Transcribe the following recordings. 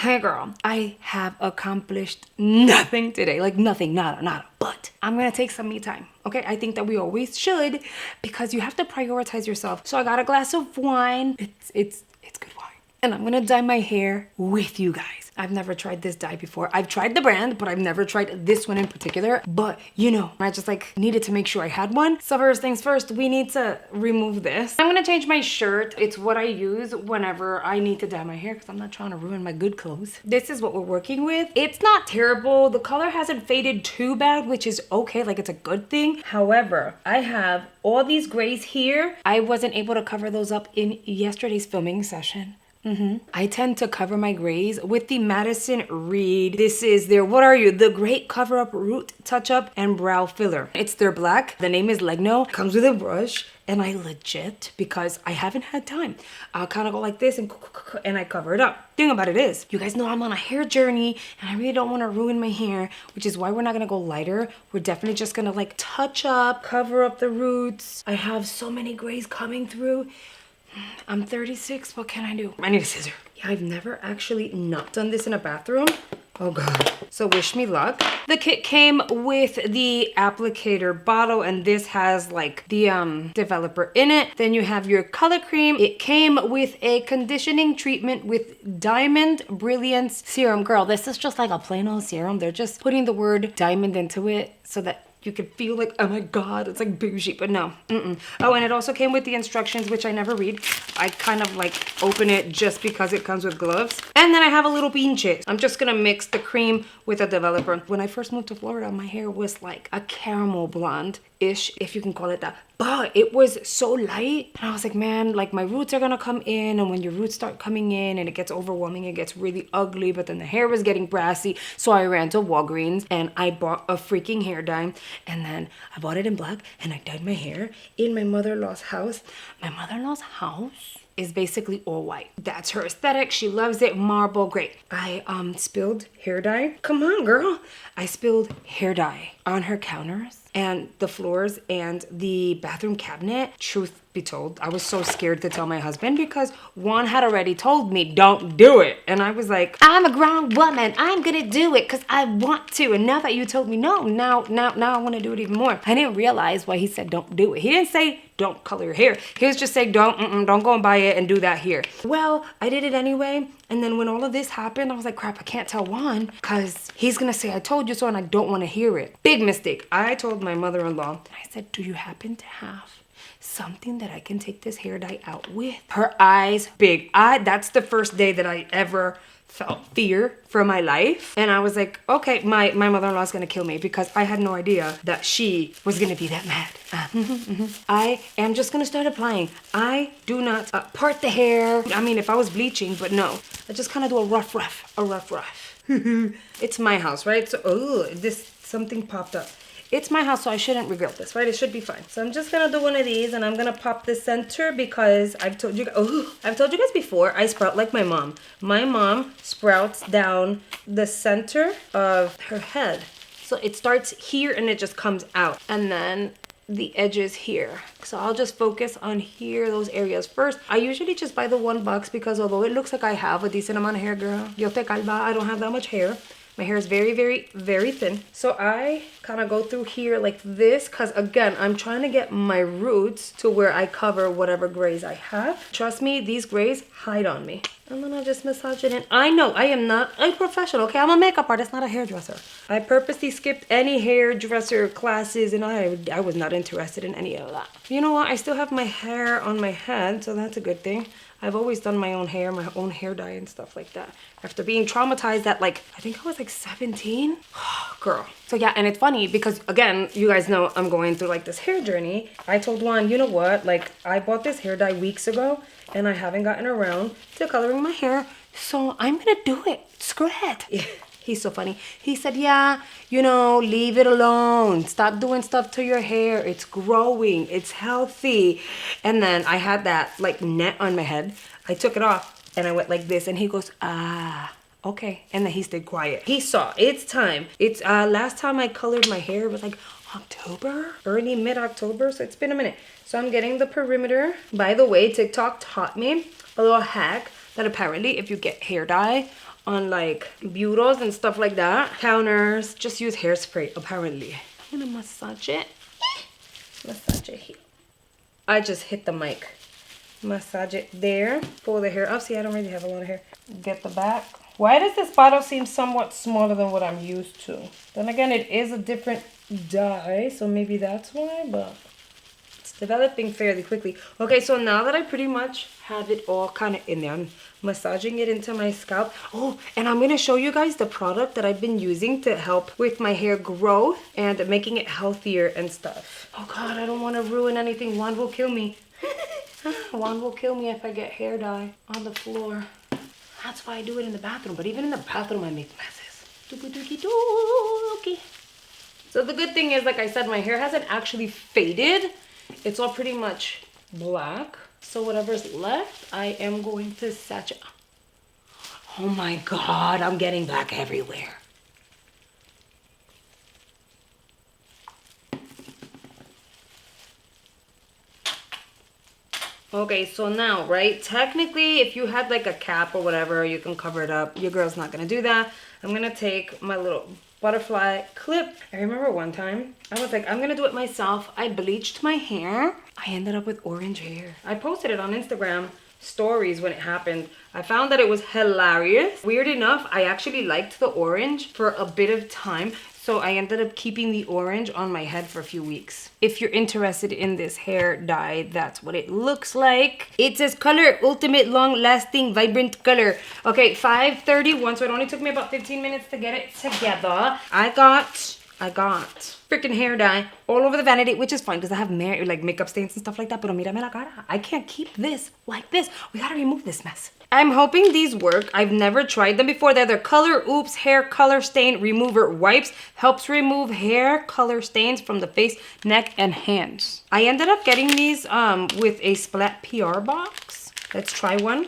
Hey girl, I have accomplished nothing today. Like nothing, nada. But I'm gonna take some me time. Okay, I think that we always should because you have to prioritize yourself. So I got a glass of wine. It's good wine. And I'm gonna dye my hair with you guys. I've never tried this dye before. I've tried the brand, but I've never tried this one in particular. But you know, I just like needed to make sure I had one. So first things first, we need to remove this. I'm gonna change my shirt. It's what I use whenever I need to dye my hair because I'm not trying to ruin my good clothes. This is what we're working with. It's not terrible. The color hasn't faded too bad, which is okay. Like it's a good thing. However, I have all these grays here. I wasn't able to cover those up in yesterday's filming session. I tend to cover my grays with the Madison Reed. This is their, what are you? The Great Cover Up Root Touch Up and Brow Filler. It's their black. The name is Legno. Comes with a brush. And I legit, because I haven't had time, I'll kind of go like this and I cover it up. Thing about it is, you guys know I'm on a hair journey and I really don't want to ruin my hair, which is why we're not going to go lighter. We're definitely just going to like touch up, cover up the roots. I have so many grays coming through. I'm 36, what can I do? I need a scissor. Yeah, I've never actually not done this in a bathroom. Oh God. So wish me luck. The kit came with the applicator bottle and this has like the developer in it. Then you have your color cream. It came with a conditioning treatment with Diamond Brilliance Serum. Girl, this is just like a plain old serum. They're just putting the word diamond into it so that you could feel like, oh my God, it's like bougie, but no. Oh, and it also came with the instructions, which I never read. I kind of like open it just because it comes with gloves. And then I have a little bean chip. I'm just gonna mix the cream with a developer. When I first moved to Florida, my hair was like a caramel blonde-ish, if you can call it that. But it was so light. And I was like, man, like my roots are gonna come in. And when your roots start coming in and it gets overwhelming, it gets really ugly. But then the hair was getting brassy. So I ran to Walgreens and I bought a freaking hair dye. And then I bought it in black and I dyed my hair in my mother-in-law's house. My mother-in-law's house is basically all white. That's her aesthetic. She loves it. Marble, great. I spilled hair dye. Come on, girl. I spilled hair dye on her counters and the floors and the bathroom cabinet. Truth be told, I was so scared to tell my husband because Juan had already told me don't do it. And I was like, I'm a grown woman. I'm gonna do it because I want to. And now that you told me no, now I want to do it even more. I didn't realize why he said don't do it. He didn't say don't color your hair. He was just saying don't go and buy it and do that here. Well, I did it anyway. And then when all of this happened, I was like, crap, I can't tell Juan because he's gonna say I told you so and I don't want to hear it. Big mistake. I told my mother-in-law, I said, do you happen to have something that I can take this hair dye out with? Her eyes big. That's the first day that I ever felt fear for my life. And I was like, okay, my mother-in-law's gonna kill me because I had no idea that she was gonna be that mad. I am just gonna start applying. I do not part the hair. I mean, if I was bleaching, but no. I just kind of do a rough. It's my house, right? So, something popped up. It's my house, so I shouldn't regret this, right? It should be fine. So I'm just gonna do one of these and I'm gonna pop the center because I've told you guys before, I sprout like my mom. My mom sprouts down the center of her head. So it starts here and it just comes out. And then the edges here. So I'll just focus on here, those areas first. I usually just buy the $1 because although it looks like I have a decent amount of hair, girl, yo te calva, I don't have that much hair. My hair is very, very, very thin. So I kind of go through here like this because, again, I'm trying to get my roots to where I cover whatever grays I have. Trust me, these grays hide on me. And then I'll just massage it in. I know, I am not a professional, okay? I'm a makeup artist, not a hairdresser. I purposely skipped any hairdresser classes and I was not interested in any of that. You know what? I still have my hair on my head, so that's a good thing. I've always done my own hair dye and stuff like that. After being traumatized at like, I think I was like 17. Girl. So yeah, and it's funny because again, you guys know I'm going through like this hair journey. I told Juan, you know what? Like I bought this hair dye weeks ago and I haven't gotten around to coloring my hair. So I'm gonna do it. Screw it. Yeah. He's so funny. He said, yeah, you know, leave it alone. Stop doing stuff to your hair. It's growing. It's healthy. And then I had that like net on my head. I took it off and I went like this and he goes, okay. And then he stayed quiet. He saw it's time. It's last time I colored my hair was like October, early mid-October. So it's been a minute. So I'm getting the perimeter. By the way, TikTok taught me a little hack that apparently if you get hair dye on like bureaus and stuff like that. Counters, just use hairspray apparently. I'm gonna massage it. Massage it here. I just hit the mic. Massage it there. Pull the hair up. See, I don't really have a lot of hair. Get the back. Why does this bottle seem somewhat smaller than what I'm used to? Then again, it is a different dye, so maybe that's why, but it's developing fairly quickly. Okay, so now that I pretty much have it all kind of in there, I'm massaging it into my scalp. Oh, and I'm going to show you guys the product that I've been using to help with my hair growth and making it healthier and stuff. Oh God, I don't want to ruin anything. Juan will kill me. Juan will kill me if I get hair dye on the floor. That's why I do it in the bathroom. But even in the bathroom, I make messes. Okay. So the good thing is, like I said, my hair hasn't actually faded. It's all pretty much black. So whatever's left, I am going to saturate. Oh my God, I'm getting black everywhere. Okay, so now, right, technically, if you had like a cap or whatever, you can cover it up. Your girl's not gonna do that. I'm gonna take my little butterfly clip. I remember one time, I was like, I'm gonna do it myself. I bleached my hair. I ended up with orange hair. I posted it on Instagram stories when it happened. I found that it was hilarious. Weird enough, I actually liked the orange for a bit of time. So I ended up keeping the orange on my head for a few weeks. If you're interested in this hair dye, that's what it looks like. It says color, ultimate long lasting vibrant color. Okay, 5:31, so it only took me about 15 minutes to get it together. I got freaking hair dye all over the vanity, which is fine because I have like makeup stains and stuff like that. Pero mírame la cara. I can't keep this like this. We gotta remove this mess. I'm hoping these work. I've never tried them before. They're the Color Oops Hair Color Stain Remover Wipes. Helps remove hair color stains from the face, neck, and hands. I ended up getting these with a Splat PR box. Let's try one.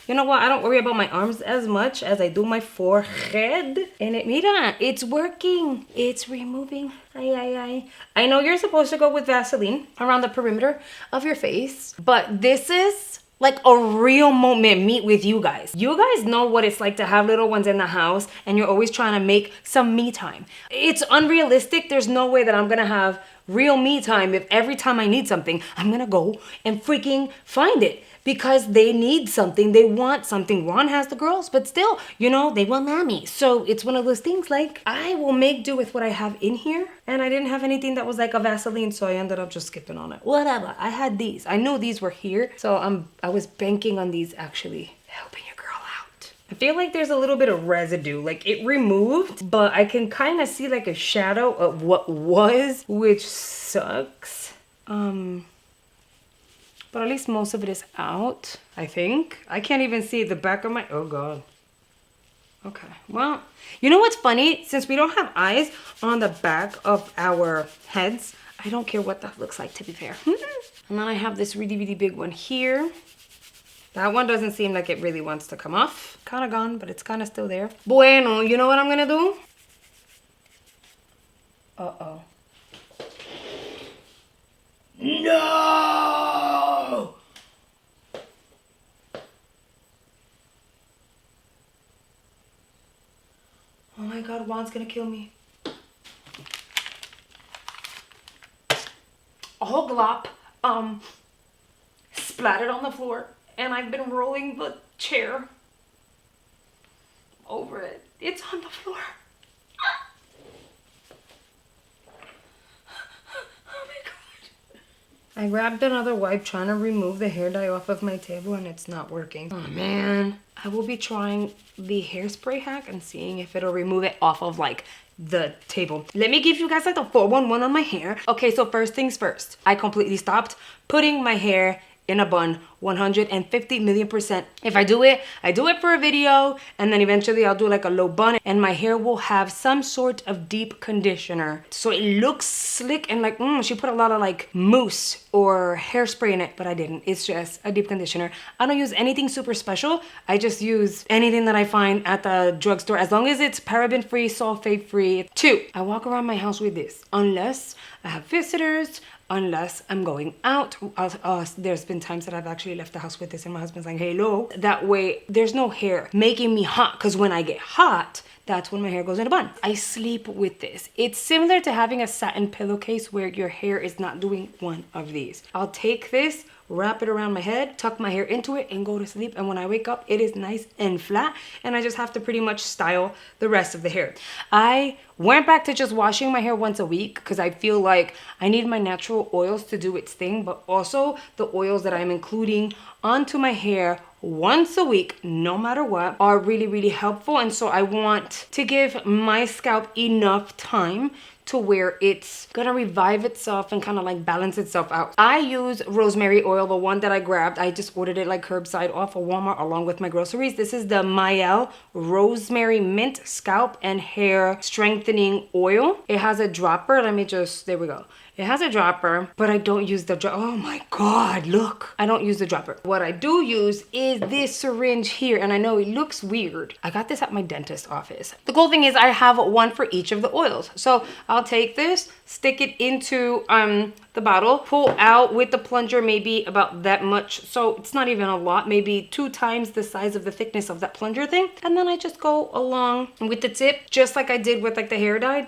You know what? I don't worry about my arms as much as I do my forehead. And mira, it's working. It's removing. Ay. I know you're supposed to go with Vaseline around the perimeter of your face, but this is like a real moment meet with you guys. You guys know what it's like to have little ones in the house and you're always trying to make some me time. It's unrealistic. There's no way that I'm gonna have real me time if every time I need something, I'm gonna go and freaking find it. Because they need something, they want something. Juan has the girls, but still, you know, they want mommy. So it's one of those things like, I will make do with what I have in here. And I didn't have anything that was like a Vaseline, so I ended up just skipping on it. Whatever, I had these. I knew these were here, so I was banking on these actually helping your girl out. I feel like there's a little bit of residue, like it removed, but I can kind of see like a shadow of what was, which sucks. But at least most of it is out, I think. I can't even see the back of my, oh God. Okay, well, you know what's funny? Since we don't have eyes on the back of our heads, I don't care what that looks like, to be fair. And then I have this really, really big one here. That one doesn't seem like it really wants to come off. Kind of gone, but it's kind of still there. Bueno, you know what I'm gonna do? Uh-oh. No! Oh my God, Juan's gonna kill me. A whole glop splattered on the floor, and I've been rolling the chair over it. It's on the floor. I grabbed another wipe trying to remove the hair dye off of my table and it's not working. Oh man. I will be trying the hairspray hack and seeing if it'll remove it off of like the table. Let me give you guys like the 411 on my hair. Okay, so first things first. I completely stopped putting my hair in a bun 150 million %. If I do it for a video, and then eventually I'll do like a low bun and my hair will have some sort of deep conditioner. So it looks slick and like, she put a lot of like mousse or hairspray in it, but I didn't. It's just a deep conditioner. I don't use anything super special. I just use anything that I find at the drugstore as long as it's paraben free, sulfate free. 2, I walk around my house with this unless I have visitors, unless I'm going out. There's been times that I've actually left the house with this and my husband's like, hello. That way there's no hair making me hot, because when I get hot, that's when my hair goes in a bun. I sleep with this. It's similar to having a satin pillowcase where your hair is not doing one of these. I'll take this, wrap it around my head, tuck my hair into it, and go to sleep. And when I wake up, it is nice and flat, and I just have to pretty much style the rest of the hair. I went back to just washing my hair once a week because I feel like I need my natural oils to do its thing, but also the oils that I'm including onto my hair once a week, no matter what, are really, really helpful. And so I want to give my scalp enough time to where it's gonna revive itself and kind of like balance itself out. I use rosemary oil, the one that I grabbed. I just ordered it like curbside off of Walmart along with my groceries. This is the Mael Rosemary Mint Scalp and Hair Strengthening Oil. It has a dropper. There we go. It has a dropper, but I don't use the dropper. Oh my God, look. I don't use the dropper. What I do use is this syringe here, and I know it looks weird. I got this at my dentist office. The cool thing is I have one for each of the oils. So I'll take this, stick it into the bottle, pull out with the plunger maybe about that much. So it's not even a lot, maybe 2 times the size of the thickness of that plunger thing. And then I just go along with the tip, just like I did with like the hair dye.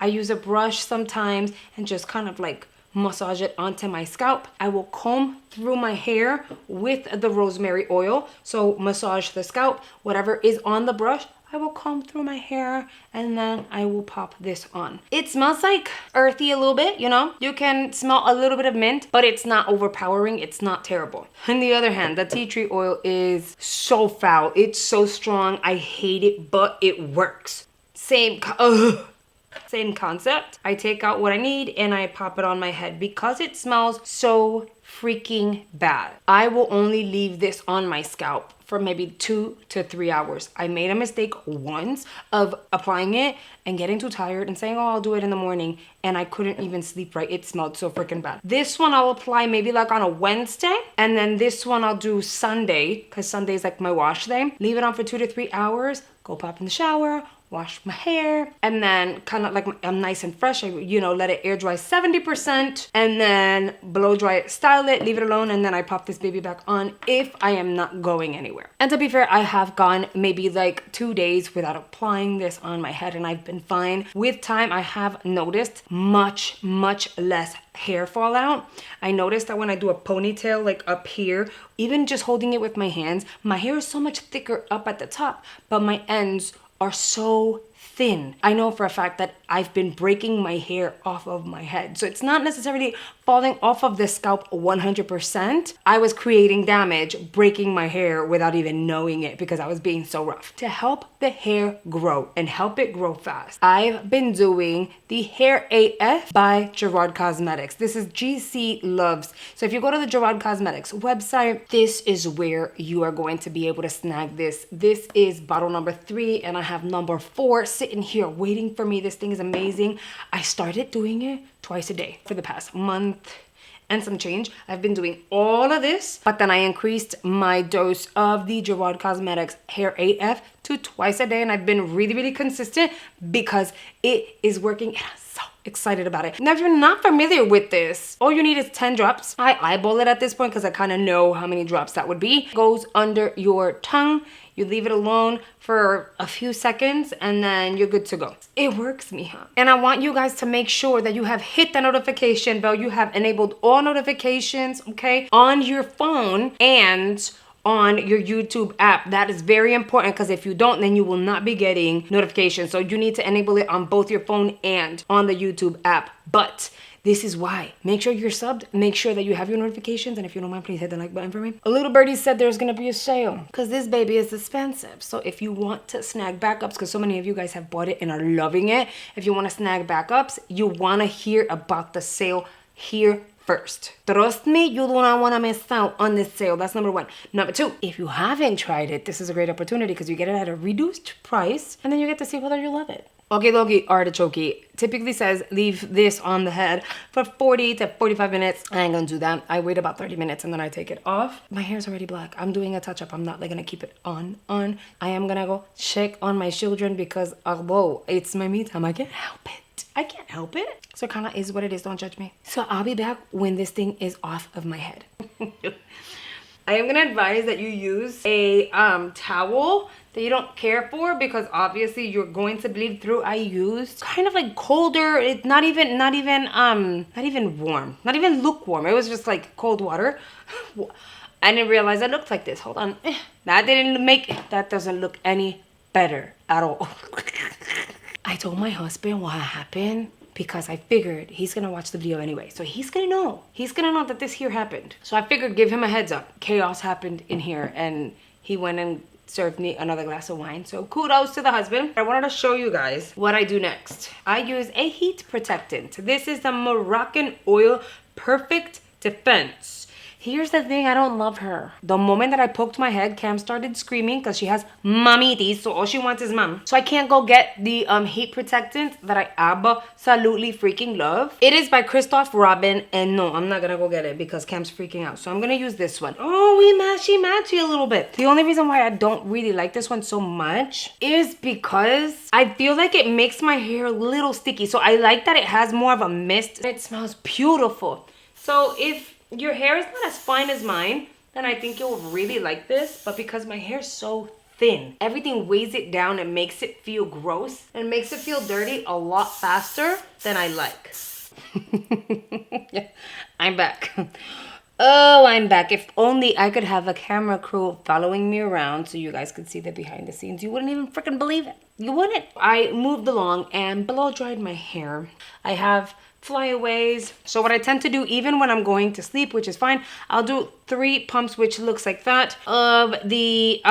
I use a brush sometimes and just kind of like massage it onto my scalp. I will comb through my hair with the rosemary oil. So massage the scalp, whatever is on the brush, I will comb through my hair, and then I will pop this on. It smells like earthy a little bit, you know? You can smell a little bit of mint, but it's not overpowering. It's not terrible. On the other hand, the tea tree oil is so foul. It's so strong. I hate it, but it works. Same concept. I take out what I need and I pop it on my head because it smells so freaking bad. I will only leave this on my scalp for maybe 2 to 3 hours. I made a mistake once of applying it and getting too tired and saying, oh, I'll do it in the morning. And I couldn't even sleep right. It smelled so freaking bad. This one I'll apply maybe like on a Wednesday. And then this one I'll do Sunday, because Sunday is like my wash day. Leave it on for 2 to 3 hours. Go pop in the shower, wash my hair, and then kind of like I'm nice and fresh. I, let it air dry 70% and then blow dry it, style it, leave it alone, and then I pop this baby back on if I am not going anywhere. And to be fair, I have gone maybe like 2 days without applying this on my head and I've been fine. With time, I have noticed much, much less hair fallout. I noticed that when I do a ponytail like up here, even just holding it with my hands, my hair is so much thicker up at the top, but my ends are so thin. I know for a fact that I've been breaking my hair off of my head. So it's not necessarily falling off of the scalp 100%. I was creating damage, breaking my hair without even knowing it because I was being so rough. To help the hair grow and help it grow fast, I've been doing the Hair AF by Gerard Cosmetics. This is GC Loves. So if you go to the Gerard Cosmetics website, this is where you are going to be able to snag this. This is bottle number 3 and I have number 4 sitting here waiting for me. This thing is amazing. I started doing it twice a day for the past month and some change. I've been doing all of this, but then I increased my dose of the Gerard Cosmetics Hair AF to twice a day, and I've been really, really consistent because it is working. And I'm so excited about it. Now, if you're not familiar with this, all you need is 10 drops. I eyeball it at this point because I kind of know how many drops that would be. It goes under your tongue. You leave it alone for a few seconds and then you're good to go. It works, mija. And I want you guys to make sure that you have hit the notification bell. You have enabled all notifications, okay, on your phone and on your YouTube app. That is very important because if you don't, then you will not be getting notifications. So you need to enable it on both your phone and on the YouTube app. But this is why. Make sure you're subbed. Make sure that you have your notifications. And if you don't mind, please hit the like button for me. A little birdie said there's going to be a sale because this baby is expensive. So if you want to snag backups, because so many of you guys have bought it and are loving it. If you want to snag backups, you want to hear about the sale here first. Trust me, you do not want to miss out on this sale. That's number 1. Number 2, if you haven't tried it, this is a great opportunity because you get it at a reduced price and then you get to see whether you love it. Okie dokie artichoke typically says leave this on the head for 40 to 45 minutes. I ain't gonna do that. I wait about 30 minutes and then I take it off. My hair's already black. I'm doing a touch-up. I'm not like gonna keep it on. I am gonna go check on my children because although it's my me time, I can't help it. I can't help it. So it kind of is what it is. Don't judge me. So I'll be back when this thing is off of my head. I am gonna advise that you use a towel that you don't care for, because obviously you're going to bleed through. I used kind of like colder. It's not even warm, not even lukewarm. It was just like cold water. I didn't realize it looked like this. Hold on. That doesn't look any better at all. I told my husband what happened because I figured he's gonna watch the video anyway. So he's gonna know. He's gonna know that this here happened. So I figured give him a heads up. Chaos happened in here and he went and served me another glass of wine. So kudos to the husband. I wanted to show you guys what I do next. I use a heat protectant. This is the Moroccan Oil Perfect Defense. Here's the thing, I don't love her. The moment that I poked my head, Cam started screaming because she has mamitis, so all she wants is mom. So I can't go get the heat protectant that I absolutely freaking love. It is by Christoph Robin, and no, I'm not gonna go get it because Cam's freaking out. So I'm gonna use this one. Oh, we matchy a little bit. The only reason why I don't really like this one so much is because I feel like it makes my hair a little sticky. So I like that it has more of a mist. It smells beautiful. So if your hair is not as fine as mine, then I think you'll really like this. But because my hair is so thin, everything weighs it down and makes it feel gross and makes it feel dirty a lot faster than I like. Yeah, I'm back. Oh, I'm back. If only I could have a camera crew following me around so you guys could see the behind the scenes. You wouldn't even freaking believe it. You wouldn't. I moved along and blow dried my hair. I have flyaways. So what I tend to do, even when I'm going to sleep, which is fine, I'll do 3 pumps, which looks like that, of the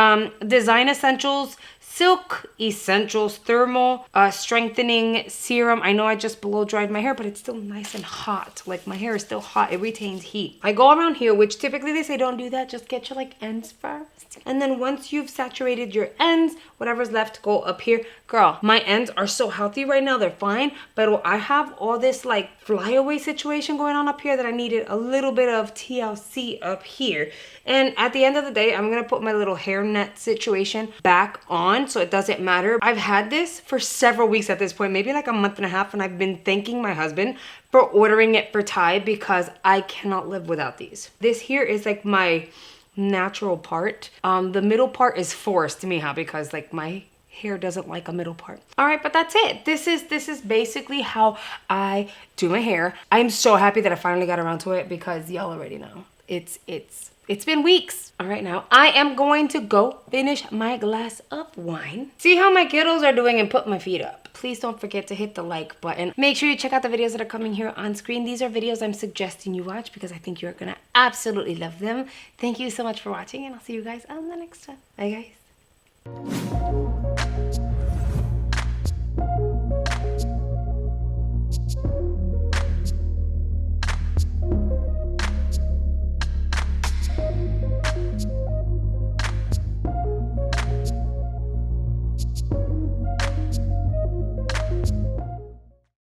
Design Essentials Silk Essentials Thermal Strengthening Serum. I know I just blow dried my hair, but it's still nice and hot. Like my hair is still hot. It retains heat. I go around here, which typically they say don't do that. Just get your like ends first. And then once you've saturated your ends, whatever's left, go up here. Girl, my ends are so healthy right now. They're fine. But I have all this like flyaway situation going on up here that I needed a little bit of TLC up here. And at the end of the day, I'm going to put my little hairnet situation back on so it doesn't matter. I've had this for several weeks at this point, maybe like a month and a half, and I've been thanking my husband for ordering it for Ty because I cannot live without these. This here is like my natural part. The middle part is forced to me, because like my hair doesn't like a middle part. All right, but that's it. This is basically how I do my hair. I'm so happy that I finally got around to it because y'all already know. It's been weeks. All right, now I am going to go finish my glass of wine. See how my kiddos are doing and put my feet up. Please don't forget to hit the like button. Make sure you check out the videos that are coming here on screen. These are videos I'm suggesting you watch because I think you're gonna absolutely love them. Thank you so much for watching, and I'll see you guys on the next one. Bye, guys.